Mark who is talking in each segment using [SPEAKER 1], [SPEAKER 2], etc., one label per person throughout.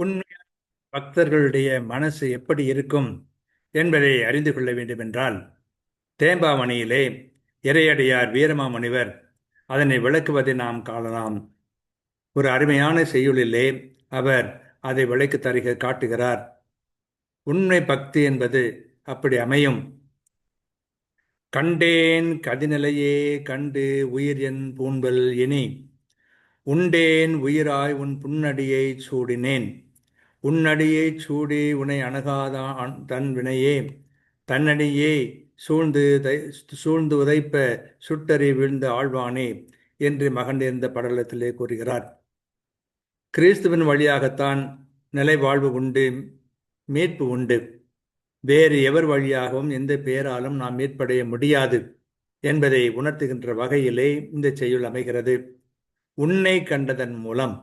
[SPEAKER 1] உண்மையான பக்தர்களுடைய மனசு எப்படி இருக்கும் என்பதை அறிந்து கொள்ள வேண்டுமென்றால் தேம்பாவணியிலே இறையடியார் வீரமாமுனிவர் அதனை விளக்குவதை நாம் காணலாம். ஒரு அருமையான செய்யுளிலே அவர் அதை விளக்கி தருக காட்டுகிறார். உண்மை பக்தி என்பது அப்படி அமையும். கண்டேன் கதிநிலையே கண்டு உயிர் என் பூண்பல் இனி உண்டேன் உயிராய் உன் புன்னடியை சூடினேன் உன்னடியை சூடி உனை அணுகாதான் தன் வினையே தன்னடியே சூழ்ந்து உதைப்ப சுட்டறி வீழ்ந்த ஆழ்வானே என்று மகண்டிருந்த படலத்திலே கூறுகிறார். கிறிஸ்துவின் வழியாகத்தான் நிலை வாழ்வு உண்டு, மீட்பு உண்டு. வேறு எவர் வழியாகவும் எந்த பெயராலும் நாம் மீட்படைய முடியாது என்பதை உணர்த்துகின்ற வகையிலே இந்த செய்யுள் அமைகிறது. உன்னை கண்டதன் மூலம்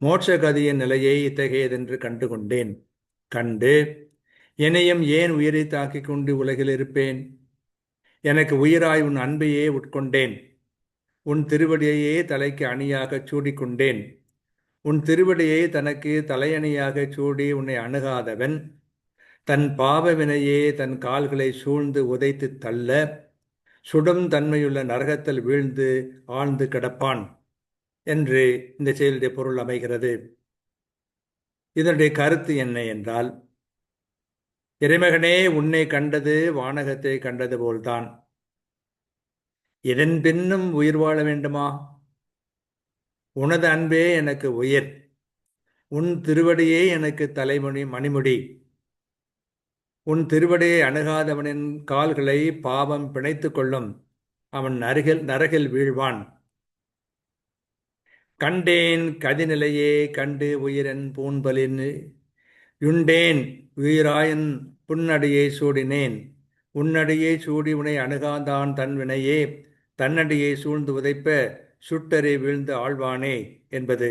[SPEAKER 1] மோட்சகதியின் நிலையை இத்தகையதென்று கண்டு கொண்டேன். கண்டு என்னையும் ஏன் உயிரை தாக்கிக் கொண்டு உலகில் இருப்பேன்? எனக்கு உயிராய் உன் அன்பையே உட்கொண்டேன். உன் திருவடியையே தலைக்கு அணியாகச் சூடிக்கொண்டேன். உன் திருவடியை தனக்கு தலையணியாகச் சூடி உன்னை அணுகாதவன் தன் பாவ வினையே தன் கால்களை சூழ்ந்து உதைத்து தள்ள சுடும் தன்மையுள்ள நரகத்தில் வீழ்ந்து ஆழ்ந்து கிடப்பான் என்று இந்த செயலுடைய பொருள் அமைகிறது. இதனுடைய கருத்து என்ன என்றால், இறைமகனே உன்னை கண்டது வானகத்தை கண்டது போல்தான். இதன் பின்னும் உயிர் வாழ வேண்டுமா? உனது அன்பே எனக்கு உயிர். உன் திருவடியே எனக்கு தலைமுடி மணிமுடி. உன் திருவடியை அணுகாதவனின் கால்களை பாவம் பிணைத்து கொள்ளும். அவன் நரகில் வீழ்வான். கண்டேன் கதிநிலையே கண்டு உயிரன் பூண்பலின் யுண்டேன் உயிராயன் புன்னடியை சூடினேன். உன்னடியை சூடி உனை அணுகாந்தான் தன் வினையே தன்னடியை சூழ்ந்து உதைப்ப சுட்டறி வீழ்ந்து ஆழ்வானே என்பது.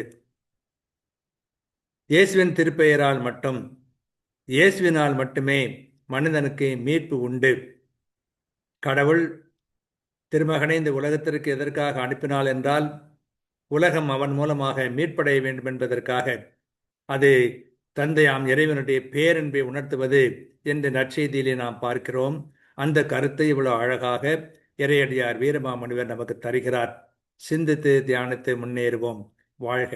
[SPEAKER 1] இயேசுவின் திருப்பெயரால் மட்டும், இயேசுவினால் மட்டுமே மனிதனுக்கு மீட்பு உண்டு. கடவுள் திருமகனை இந்த உலகத்திற்கு எதற்காக அனுப்பினாள் என்றால், உலகம் அவன் மூலமாக மீட்படைய வேண்டும் என்பதற்காக. அது தந்தையாம் இறைவனுடைய பேரன்பை உணர்த்துவது என்ற நற்செய்தியிலே நாம் பார்க்கிறோம். அந்த கருத்தை இவ்வளவு அழகாக இறையடியார் வீரமாமுனிவர் நமக்கு தருகிறார். சிந்தித்து தியானித்து முன்னேறுவோம். வாழ்க.